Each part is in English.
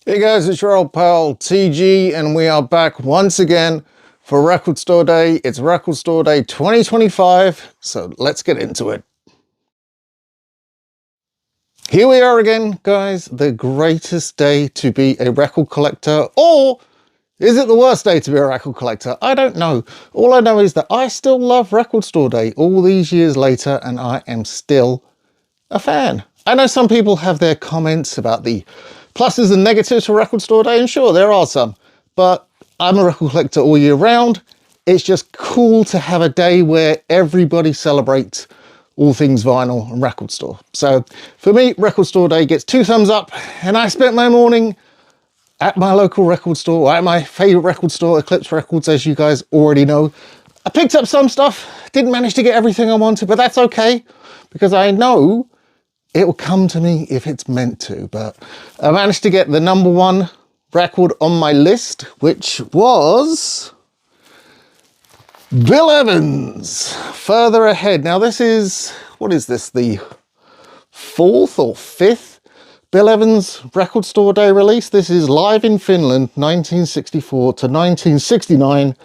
Hey guys, it's your old pal TG and we are back once again for Record Store Day. It's Record Store Day 2025, so let's get into it. Here we are again, guys, the greatest day to be a record collector, or is it the worst day to be a record collector? I don't know. All I know is that I still love Record Store Day all these years later and I am still a fan. I know some people have their comments about the pluses and negatives for Record Store Day, and sure, there are some, but I'm a record collector all year round. It's just cool to have a day where everybody celebrates all things vinyl and record store. So for me, Record Store Day gets 2 thumbs up, and I spent my morning at my local record store, at my favorite record store, Eclipse Records, as you guys already know. I picked up some stuff, didn't manage to get everything I wanted, but that's okay, because I know it will come to me if it's meant to. But I managed to get the #1 record on my list, which was Bill Evans, Further Ahead. Now this is, what is this, the 4th or 5th Bill Evans Record Store Day release? This is live in Finland, 1964 to 1969.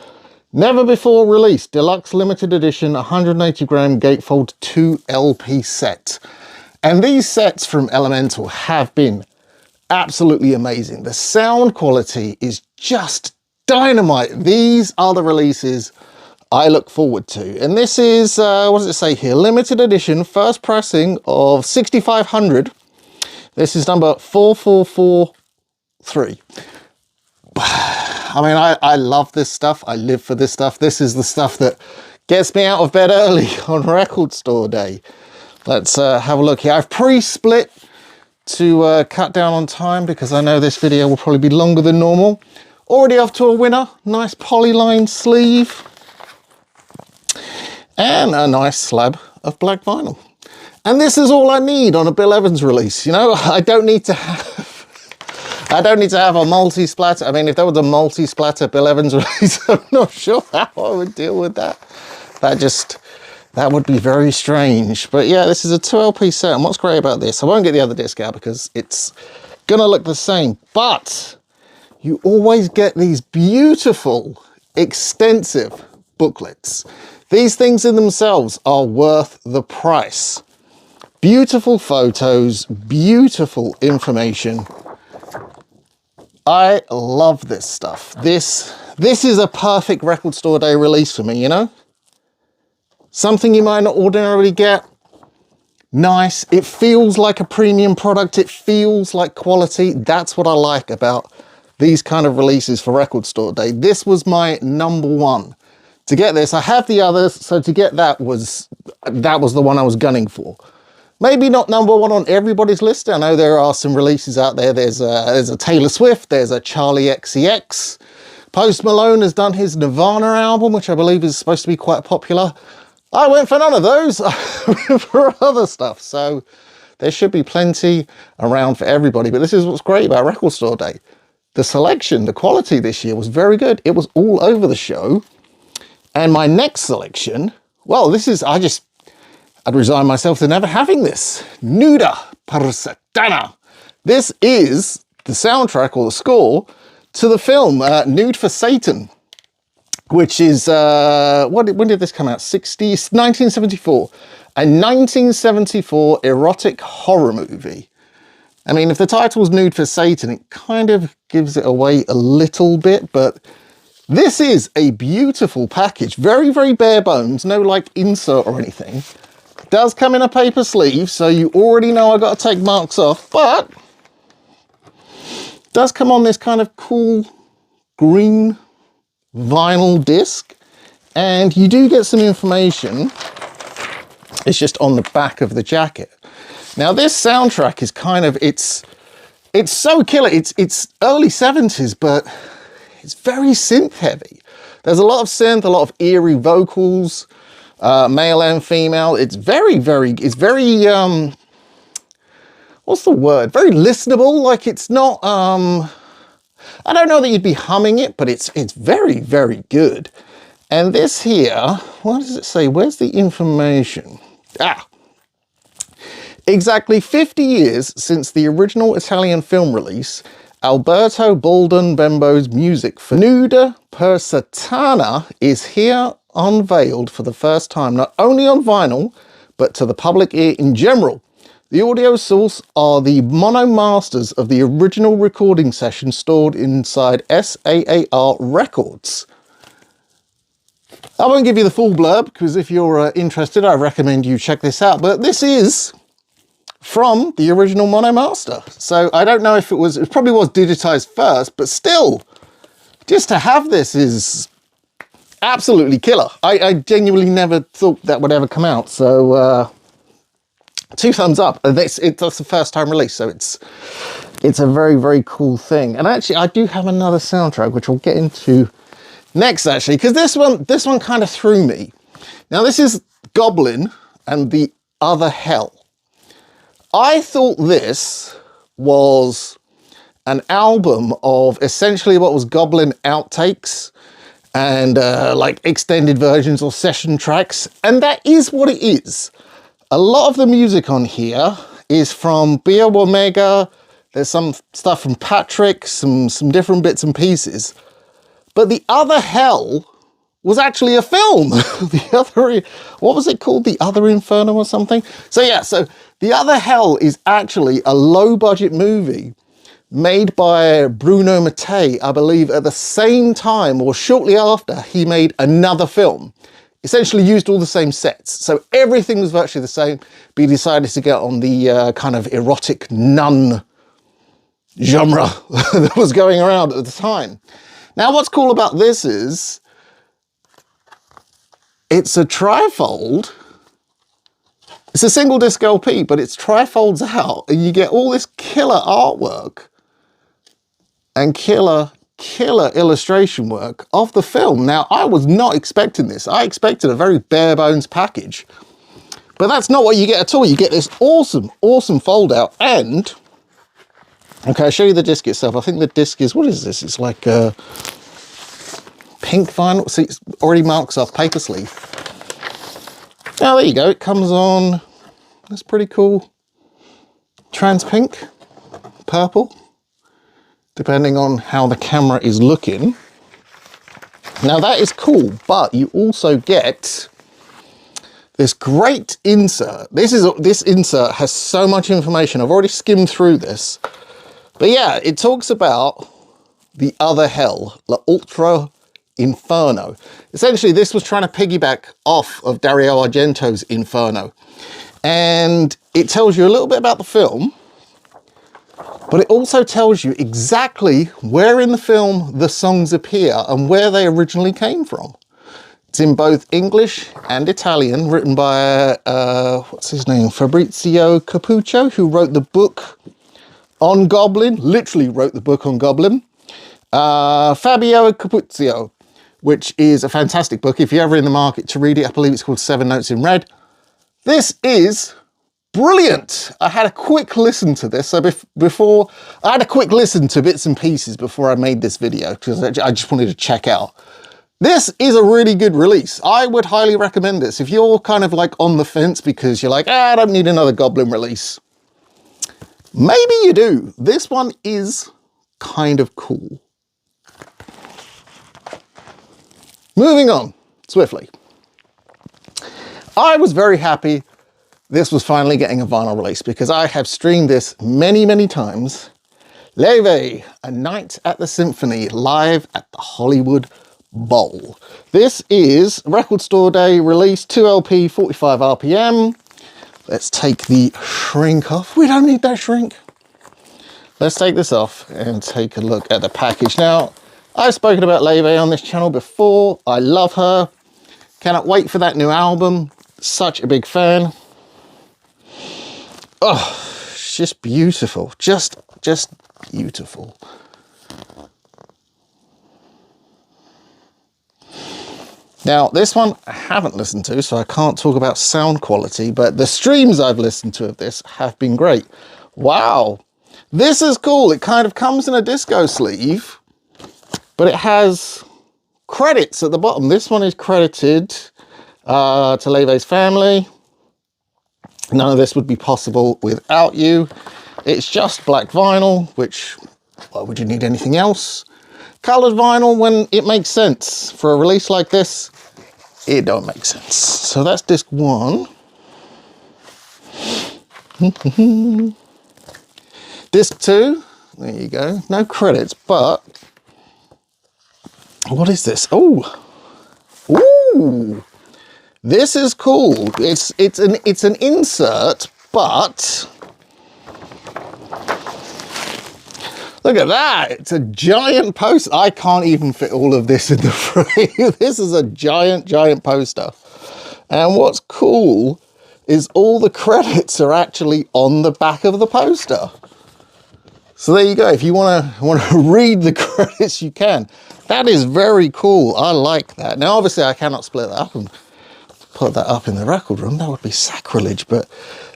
Never before released, deluxe limited edition, 180 gram gatefold 2 LP set. And these sets from Elemental have been absolutely amazing. The sound quality is just dynamite. These are the releases I look forward to. And this is, what does it say here? Limited edition, first pressing of 6500. This is number 4443. I mean, I love this stuff. I live for this stuff. This is the stuff that gets me out of bed early on Record Store Day. Let's have a look here. I've pre-split to cut down on time because I know this video will probably be longer than normal. Already off to a winner. Nice polyline sleeve. And a nice slab of black vinyl. And this is all I need on a Bill Evans release. You know, I don't need to have a multi-splatter. I mean, if there was a multi-splatter Bill Evans release, I'm not sure how I would deal with that. That would be very strange. But yeah, this is a 2 LP set. And what's great about this, I won't get the other disc out because it's gonna look the same, but you always get these beautiful, extensive booklets. These things in themselves are worth the price. Beautiful photos, beautiful information. I love this stuff. This is a perfect Record Store Day release for me, you know? Something you might not ordinarily get. Nice. It feels like a premium product. It feels like quality. That's what I like about these kind of releases for Record Store Day. This was my #1. To get this, I have the others, so to get that was the one I was gunning for. Maybe not #1 on everybody's list. I know there are some releases out there. There's a Taylor Swift, there's a Charlie XCX. Post Malone has done his Nirvana album, which I believe is supposed to be quite popular. I went for none of those. I went for other stuff. So there should be plenty around for everybody. But this is what's great about Record Store Day. The selection, the quality this year was very good. It was all over the show. And my next selection, well, this is, I'd resign myself to never having this. Nuda Per Satana. This is the soundtrack or the score to the film Nude for Satan, which is, when did this come out? 1974. A 1974 erotic horror movie. I mean, if the title's Nude for Satan, it kind of gives it away a little bit, but this is a beautiful package. Very, very bare bones. No, like, insert or anything. It does come in a paper sleeve, so you already know I've got to take marks off, but it does come on this kind of cool green vinyl disc, and you do get some information. It's just on the back of the jacket. Now this soundtrack is kind of, it's so killer. It's early 70s, but it's very synth heavy. There's a lot of synth, a lot of eerie vocals, male and female. It's very, what's the word? Very listenable. Like, it's not, I don't know that you'd be humming it, but it's very, very good. And this here, what does it say? Where's the information? Ah, exactly 50 years since the original Italian film release, Alberto Bolden Bembo's music for Nuda Per Satana is here unveiled for the first time, not only on vinyl, but to the public ear in general. The audio source are the mono masters of the original recording session stored inside SAAR Records. I won't give you the full blurb, because if you're interested, I recommend you check this out. But this is from the original mono master. So I don't know if it probably was digitized first, but still, just to have this is absolutely killer. I genuinely never thought that would ever come out. So 2 thumbs up. That's the first time release, so it's a very, very cool thing. And actually, I do have another soundtrack, which we'll get into next, actually, because this one kind of threw me. Now, this is Goblin and the Other Hell. I thought this was an album of essentially what was Goblin outtakes and like extended versions or session tracks, and that is what it is. A lot of the music on here is from Bio Omega. There's some stuff from Patrick, some different bits and pieces. But The Other Hell was actually a film. What was it called? The Other Inferno or something? So yeah, so The Other Hell is actually a low budget movie made by Bruno Mattei, I believe at the same time or shortly after he made another film. Essentially used all the same sets. So everything was virtually the same, but he decided to get on the kind of erotic nun genre that was going around at the time. Now, what's cool about this is it's a trifold. It's a single disc LP, but it's trifolds out, and you get all this killer artwork and killer illustration work of the film. Now, I was not expecting this. I expected a very bare bones package, but that's not what you get at all. You get this awesome fold out, and okay, I'll show you the disc itself. I think the disc is, what is this? It's like a pink vinyl. See, it already marks off paper sleeve. Now, there you go. It comes on, that's pretty cool. Trans pink, purple, depending on how the camera is looking. Now, that is cool, but you also get this great insert. This insert has so much information. I've already skimmed through this. But yeah, it talks about the other hell, La Ultra Inferno. Essentially, this was trying to piggyback off of Dario Argento's Inferno. And it tells you a little bit about the film, but it also tells you exactly where in the film the songs appear and where they originally came from. It's in both English and Italian, written by, what's his name? Fabrizio Cappuccio, who wrote the book on Goblin, literally wrote the book on Goblin. Fabio Cappuccio, which is a fantastic book. If you're ever in the market to read it, I believe it's called 7 Notes in Red. This is brilliant. I had a quick listen to this. So before, I had a quick listen to bits and pieces before I made this video, because I just wanted to check out. This is a really good release. I would highly recommend this. If you're kind of like on the fence because you're like, I don't need another Goblin release. Maybe you do. This one is kind of cool. Moving on swiftly. I was very happy this was finally getting a vinyl release because I have streamed this many, many times. Laufey, A Night at the Symphony, live at the Hollywood Bowl. This is Record Store Day release, 2LP, 45 RPM. Let's take the shrink off. We don't need that shrink. Let's take this off and take a look at the package. Now, I've spoken about Laufey on this channel before. I love her. Cannot wait for that new album. Such a big fan. Oh, it's just beautiful. Just beautiful. Now, this one I haven't listened to, so I can't talk about sound quality, but the streams I've listened to of this have been great. Wow, this is cool. It kind of comes in a disco sleeve, but it has credits at the bottom. This one is credited to Laufey's family. None of this would be possible without you. It's just black vinyl, which Why would you need anything else? Coloured vinyl when it makes sense. For a release like this, it don't make sense. So that's disc 1. Disc 2, there you go. No credits, but what is this? Oh, ooh, this is cool. It's an insert, but look at that. It's a giant poster. I can't even fit all of this in the frame. This is a giant poster. And what's cool is all the credits are actually on the back of the poster. So there you go. If you want to read the credits, you can. That is very cool. I like that. Now, obviously, I cannot split that up and put that up in the record room. That would be sacrilege. But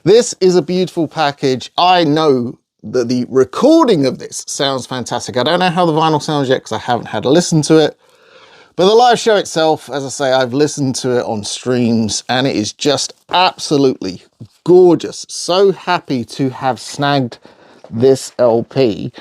this is a beautiful package. I know that the recording of this sounds fantastic. I don't know how the vinyl sounds yet because I haven't had a listen to it. But the live show itself, as I say, I've listened to it on streams and it is just absolutely gorgeous. So happy to have snagged this LP.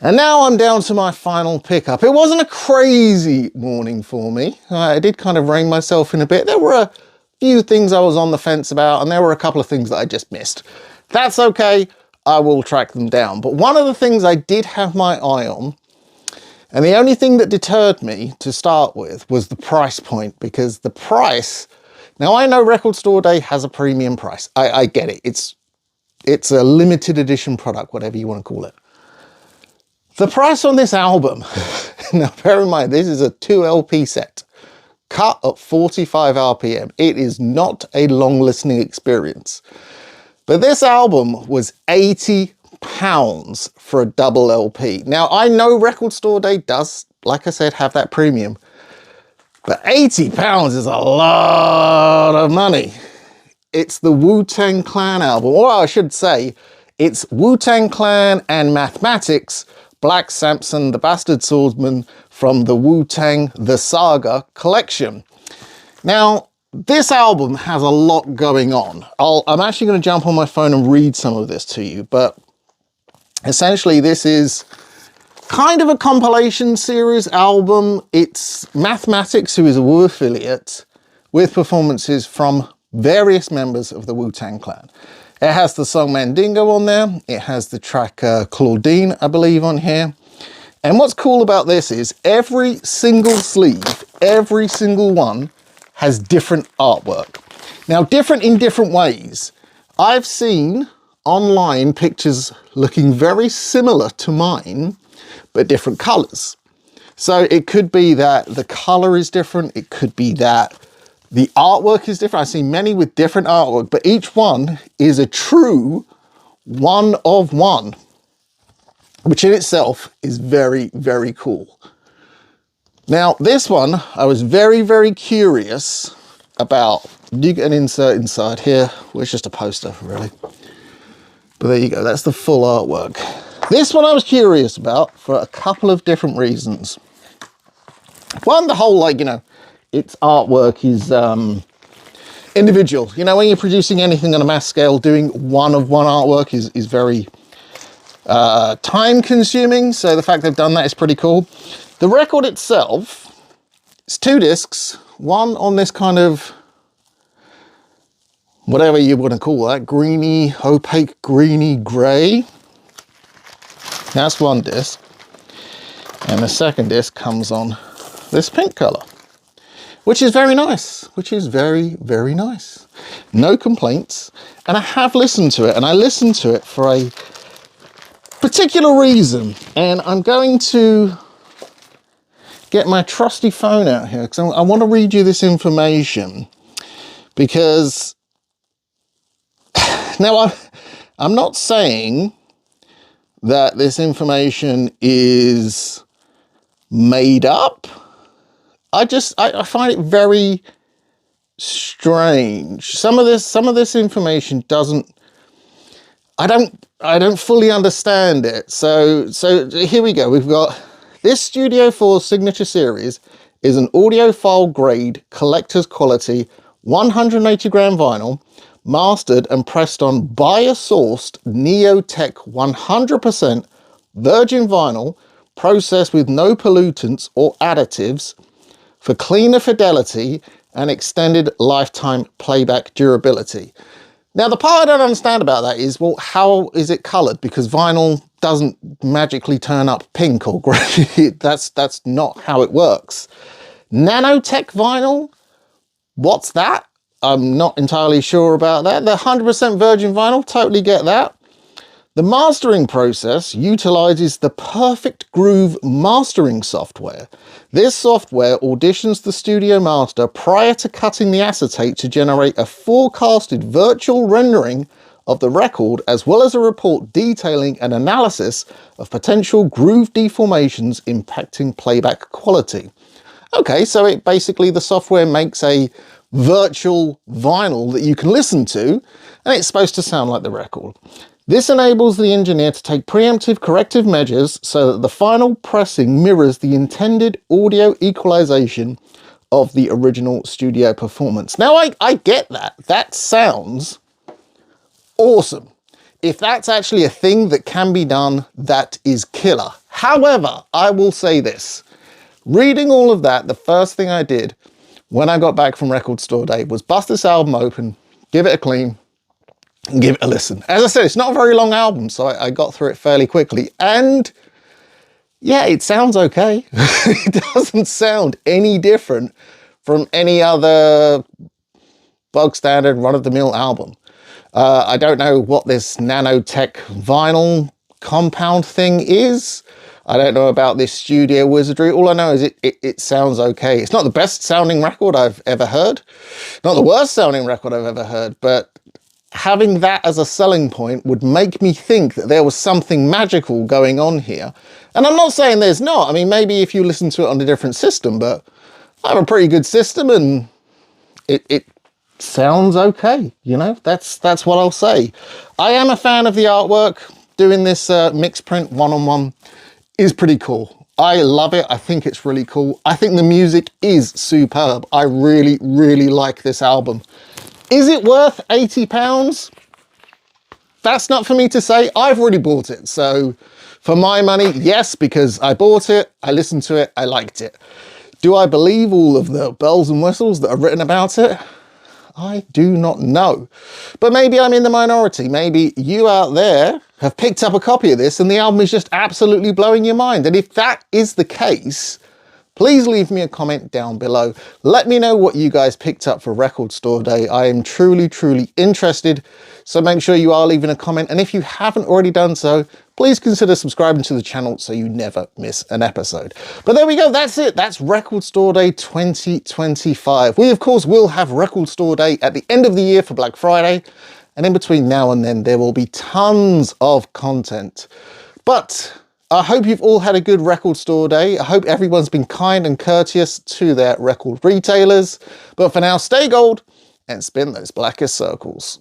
And now I'm down to my final pickup. It wasn't a crazy morning for me. I did kind of rein myself in a bit. There were a few things I was on the fence about and there were a couple of things that I just missed. That's okay. I will track them down. But one of the things I did have my eye on, and the only thing that deterred me to start with, was the price point, because the price, now I know Record Store Day has a premium price. I get it. It's a limited edition product, whatever you want to call it. The price on this album, now bear in mind, this is a 2 LP set, cut at 45 RPM. It is not a long listening experience. But this album was £80 for a double LP. Now, I know Record Store Day does, like I said, have that premium, but £80 is a lot of money. It's the Wu-Tang Clan album, or I should say, it's Wu-Tang Clan and Mathematics, Black Samson, the Bastard Swordsman from the Wu-Tang The Saga collection. Now, this album has a lot going on. I'm actually going to jump on my phone and read some of this to you, but essentially this is kind of a compilation series album. It's Mathematics, who is a Wu affiliate, with performances from various members of the Wu-Tang Clan. It has the song Mandingo on there. It has the track Claudine, I believe, on here. And what's cool about this is every single sleeve, every single one, has different artwork. Now, different in different ways. I've seen online pictures looking very similar to mine, but different colors. So it could be that the color is different. It could be that the artwork is different. I've seen many with different artwork, but each one is a true one of one, which in itself is very, very cool. Now, this one, I was very, very curious about. You get an insert inside here. Well, it's just a poster, really. But there you go. That's the full artwork. This one I was curious about for a couple of different reasons. One, the whole, like, you know, its artwork is individual. You know, when you're producing anything on a mass scale, doing one of one artwork is very time consuming. So the fact they've done that is pretty cool. The record itself, it's 2 discs, one on this kind of, whatever you want to call that, greeny, opaque, greeny grey. That's one disc. And the second disc comes on this pink colour, which is very nice, which is very, very nice. No complaints. And I have listened to it, and I listened to it for a particular reason. And I'm going to get my trusty phone out here because I want to read you this information, because now I'm not saying that this information is made up. I find it very strange. Some of this information doesn't, I don't fully understand it. So here we go. We've got this Studio 4 Signature Series is an audiophile grade collector's quality 180 gram vinyl, mastered and pressed on buyer-sourced Neotech 100% virgin vinyl processed with no pollutants or additives for cleaner fidelity and extended lifetime playback durability. Now, the part I don't understand about that is, well, how is it coloured? Because vinyl doesn't magically turn up pink or grey. That's not how it works. Nanotech vinyl? What's that? I'm not entirely sure about that. The 100% virgin vinyl, totally get that. The mastering process utilizes the Perfect Groove mastering software. This software auditions the studio master prior to cutting the acetate to generate a forecasted virtual rendering of the record, as well as a report detailing an analysis of potential groove deformations impacting playback quality. Okay, so it basically, the software makes a virtual vinyl that you can listen to, and it's supposed to sound like the record. This enables the engineer to take preemptive corrective measures so that the final pressing mirrors the intended audio equalization of the original studio performance. Now, I get that. That sounds awesome. If that's actually a thing that can be done, that is killer. However, I will say this. Reading all of that, the first thing I did when I got back from Record Store Day was bust this album open, give it a clean, and give it a listen. As I said, it's not a very long album, so I got through it fairly quickly. And yeah, it sounds okay. It doesn't sound any different from any other bog standard run-of-the-mill album. I don't know what this nanotech vinyl compound thing is. I don't know about this studio wizardry. All I know is it sounds okay. It's not the best sounding record I've ever heard. Not the worst sounding record I've ever heard, but having that as a selling point would make me think that there was something magical going on here. And I'm not saying there's not. I mean, maybe if you listen to it on a different system, but I have a pretty good system and it sounds okay. You know, that's what I'll say. I am a fan of the artwork. Doing this mix print one-on-one is pretty cool. I love it. I think it's really cool. I think the music is superb. I really, really like this album. Is it worth £80? That's not for me to say. I've already bought it. So for my money, yes, because I bought it, I listened to it, I liked it. Do I believe all of the bells and whistles that are written about it? I do not know. But maybe I'm in the minority. Maybe you out there have picked up a copy of this and the album is just absolutely blowing your mind. And if that is the case, please leave me a comment down below. Let me know what you guys picked up for Record Store Day. I am truly, truly interested. So make sure you are leaving a comment. And if you haven't already done so, please consider subscribing to the channel so you never miss an episode. But there we go. That's it. That's Record Store Day 2025. We, of course, will have Record Store Day at the end of the year for Black Friday. And in between now and then, there will be tons of content. But I hope you've all had a good Record Store Day. I hope everyone's been kind and courteous to their record retailers. But for now, stay gold and spin those blackest circles.